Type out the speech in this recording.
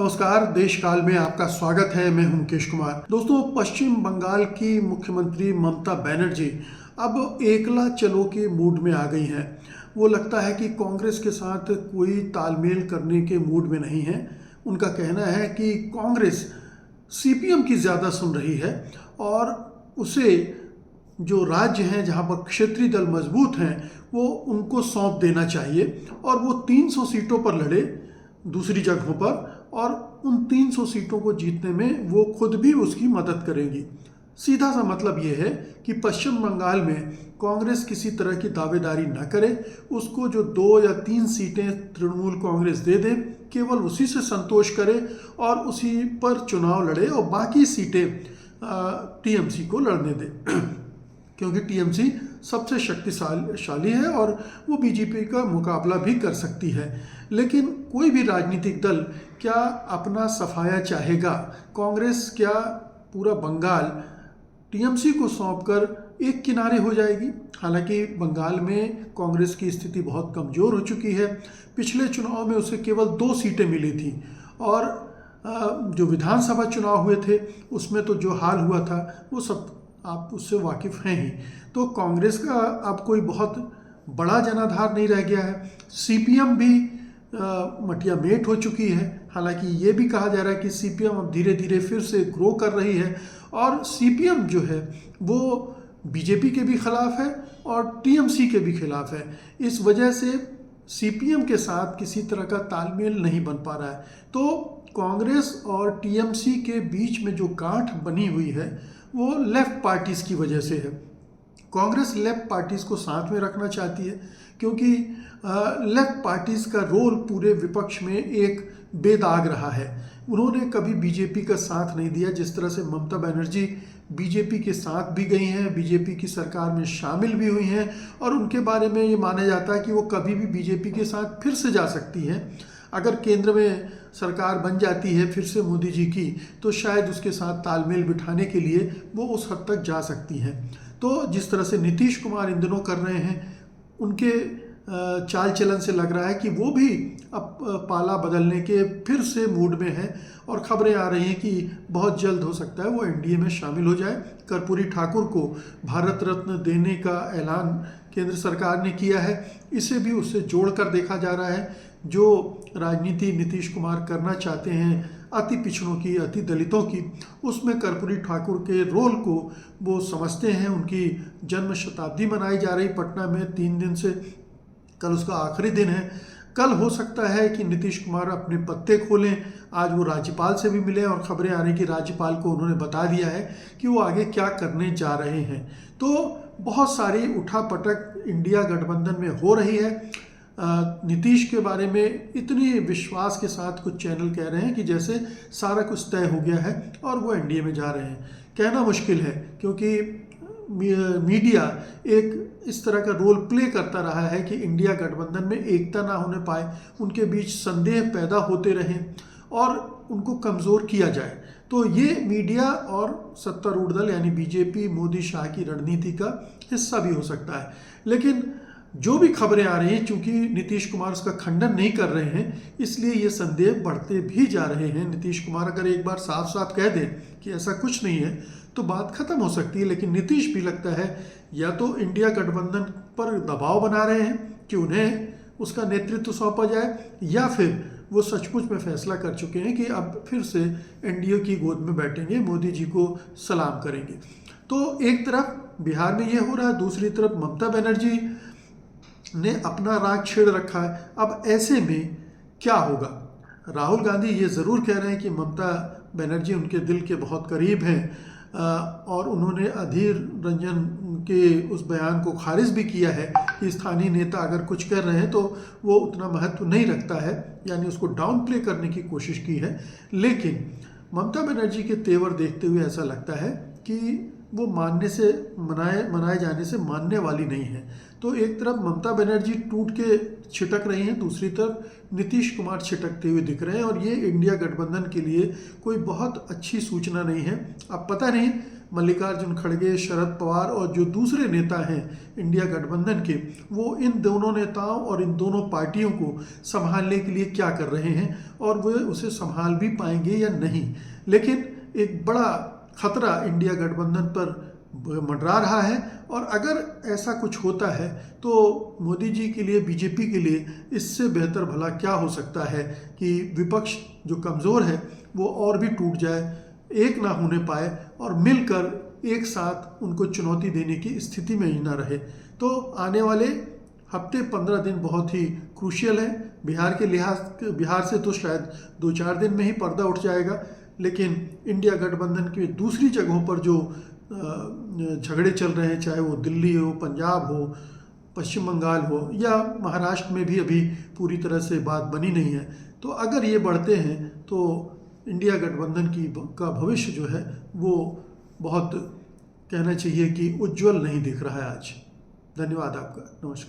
नमस्कार। देश काल में आपका स्वागत है। मैं हूं मुकेश कुमार। दोस्तों, पश्चिम बंगाल की मुख्यमंत्री ममता बनर्जी अब एकला चलो के मूड में आ गई हैं। वो लगता है कि कांग्रेस के साथ कोई तालमेल करने के मूड में नहीं है। उनका कहना है कि कांग्रेस सीपीएम की ज़्यादा सुन रही है और उसे जो राज्य हैं जहां पर क्षेत्रीय दल मजबूत हैं वो उनको सौंप देना चाहिए और वो 300 सीटों पर लड़े दूसरी जगहों पर, और उन 300 सीटों को जीतने में वो खुद भी उसकी मदद करेंगी। सीधा सा मतलब ये है कि पश्चिम बंगाल में कांग्रेस किसी तरह की दावेदारी न करे, उसको जो 2 या 3 सीटें तृणमूल कांग्रेस दे दे केवल उसी से संतोष करे और उसी पर चुनाव लड़े और बाकी सीटें टीएमसी को लड़ने दे क्योंकि टीएमसी सबसे शक्तिशाली है और वो बीजेपी का मुकाबला भी कर सकती है। लेकिन कोई भी राजनीतिक दल क्या अपना सफाया चाहेगा? कांग्रेस क्या पूरा बंगाल टीएमसी को सौंपकर एक किनारे हो जाएगी? हालांकि बंगाल में कांग्रेस की स्थिति बहुत कमज़ोर हो चुकी है। पिछले चुनाव में उसे केवल 2 सीटें मिली थी और जो विधानसभा चुनाव हुए थे उसमें तो जो हाल हुआ था वो सब आप उससे वाकिफ़ हैं ही। तो कांग्रेस का अब कोई बहुत बड़ा जनाधार नहीं रह गया है। सीपीएम भी मटिया मेट हो चुकी है। हालांकि ये भी कहा जा रहा है कि सीपीएम अब धीरे धीरे फिर से ग्रो कर रही है और सीपीएम जो है वो बीजेपी के भी खिलाफ है और टीएमसी के भी खिलाफ है। इस वजह से सीपीएम के साथ किसी तरह का तालमेल नहीं बन पा रहा है। तो कांग्रेस और टीएमसी के बीच में जो गांठ बनी हुई है वो लेफ्ट पार्टीज़ की वजह से है। कांग्रेस लेफ्ट पार्टीज़ को साथ में रखना चाहती है क्योंकि लेफ्ट पार्टीज़ का रोल पूरे विपक्ष में एक बेदाग रहा है। उन्होंने कभी बीजेपी का साथ नहीं दिया। जिस तरह से ममता बनर्जी बीजेपी के साथ भी गई हैं, बीजेपी की सरकार में शामिल भी हुई हैं और उनके बारे में ये माना जाता है कि वो कभी भी बीजेपी के साथ फिर से जा सकती हैं। अगर केंद्र में सरकार बन जाती है फिर से मोदी जी की, तो शायद उसके साथ तालमेल बिठाने के लिए वो उस हद तक जा सकती हैं। तो जिस तरह से नीतीश कुमार इन दिनों कर रहे हैं, उनके चाल चलन से लग रहा है कि वो भी अब पाला बदलने के फिर से मूड में है और खबरें आ रही हैं कि बहुत जल्द हो सकता है वो एनडीए में शामिल हो जाए। कर्पूरी ठाकुर को भारत रत्न देने का ऐलान केंद्र सरकार ने किया है। इसे भी उससे जोड़कर देखा जा रहा है। जो राजनीति नीतीश कुमार करना चाहते हैं अति पिछड़ों की, अति दलितों की, उसमें कर्पूरी ठाकुर के रोल को वो समझते हैं। उनकी जन्म शताब्दी मनाई जा रही पटना में 3 दिन से, कल उसका आखिरी दिन है। कल हो सकता है कि नीतीश कुमार अपने पत्ते खोलें। आज वो राज्यपाल से भी मिले और खबरें आ रही कि राज्यपाल को उन्होंने बता दिया है कि वो आगे क्या करने जा रहे हैं। तो बहुत सारी उठापटक इंडिया गठबंधन में हो रही है। नीतीश के बारे में इतनी विश्वास के साथ कुछ चैनल कह रहे हैं कि जैसे सारा कुछ तय हो गया है और वो एनडीए में जा रहे हैं। कहना मुश्किल है क्योंकि मीडिया एक इस तरह का रोल प्ले करता रहा है कि इंडिया गठबंधन में एकता ना होने पाए, उनके बीच संदेह पैदा होते रहें और उनको कमज़ोर किया जाए। तो ये मीडिया और सत्तारूढ़ दल यानी बीजेपी मोदी शाह की रणनीति का हिस्सा भी हो सकता है। लेकिन जो भी खबरें आ रही हैं, चूंकि नीतीश कुमार उसका खंडन नहीं कर रहे हैं, इसलिए ये संदेह बढ़ते भी जा रहे हैं। नीतीश कुमार अगर एक बार साफ साफ कह दें कि ऐसा कुछ नहीं है तो बात खत्म हो सकती है। लेकिन नीतीश भी लगता है या तो इंडिया गठबंधन पर दबाव बना रहे हैं कि उन्हें उसका नेतृत्व सौंपा जाए, या फिर वो सचमुच में फैसला कर चुके हैं कि अब फिर से एनडीए की गोद में बैठेंगे, मोदी जी को सलाम करेंगे। तो एक तरफ बिहार में ये हो रहा है, दूसरी तरफ ममता बनर्जी ने अपना राग छेड़ रखा है। अब ऐसे में क्या होगा? राहुल गांधी ये ज़रूर कह रहे हैं कि ममता बनर्जी उनके दिल के बहुत करीब हैं और उन्होंने अधीर रंजन के उस बयान को खारिज भी किया है कि स्थानीय नेता अगर कुछ कर रहे हैं तो वो उतना महत्व नहीं रखता है, यानी उसको डाउन प्ले करने की कोशिश की है। लेकिन ममता बनर्जी के तेवर देखते हुए ऐसा लगता है कि वो मनाए जाने से मानने वाली नहीं है। तो एक तरफ ममता बनर्जी टूट के छिटक रही हैं, दूसरी तरफ नीतीश कुमार छिटकते हुए दिख रहे हैं और ये इंडिया गठबंधन के लिए कोई बहुत अच्छी सूचना नहीं है। अब पता नहीं मल्लिकार्जुन खड़गे, शरद पवार और जो दूसरे नेता हैं इंडिया गठबंधन के, वो इन दोनों नेताओं और इन दोनों पार्टियों को संभालने के लिए क्या कर रहे हैं और वे उसे संभाल भी पाएंगे या नहीं। लेकिन एक बड़ा खतरा इंडिया गठबंधन पर मंडरा रहा है और अगर ऐसा कुछ होता है तो मोदी जी के लिए, बीजेपी के लिए इससे बेहतर भला क्या हो सकता है कि विपक्ष जो कमज़ोर है वो और भी टूट जाए, एक ना होने पाए और मिलकर एक साथ उनको चुनौती देने की स्थिति में ही ना रहे। तो आने वाले हफ्ते 15 दिन बहुत ही क्रूशियल है। बिहार से तो शायद 2-4 दिन में ही पर्दा उठ जाएगा, लेकिन इंडिया गठबंधन की दूसरी जगहों पर जो झगड़े चल रहे हैं, चाहे वो दिल्ली हो, पंजाब हो, पश्चिम बंगाल हो या महाराष्ट्र में भी अभी पूरी तरह से बात बनी नहीं है, तो अगर ये बढ़ते हैं तो इंडिया गठबंधन का भविष्य जो है वो बहुत कहना चाहिए कि उज्जवल नहीं दिख रहा है आज। धन्यवाद आपका, नमस्कार।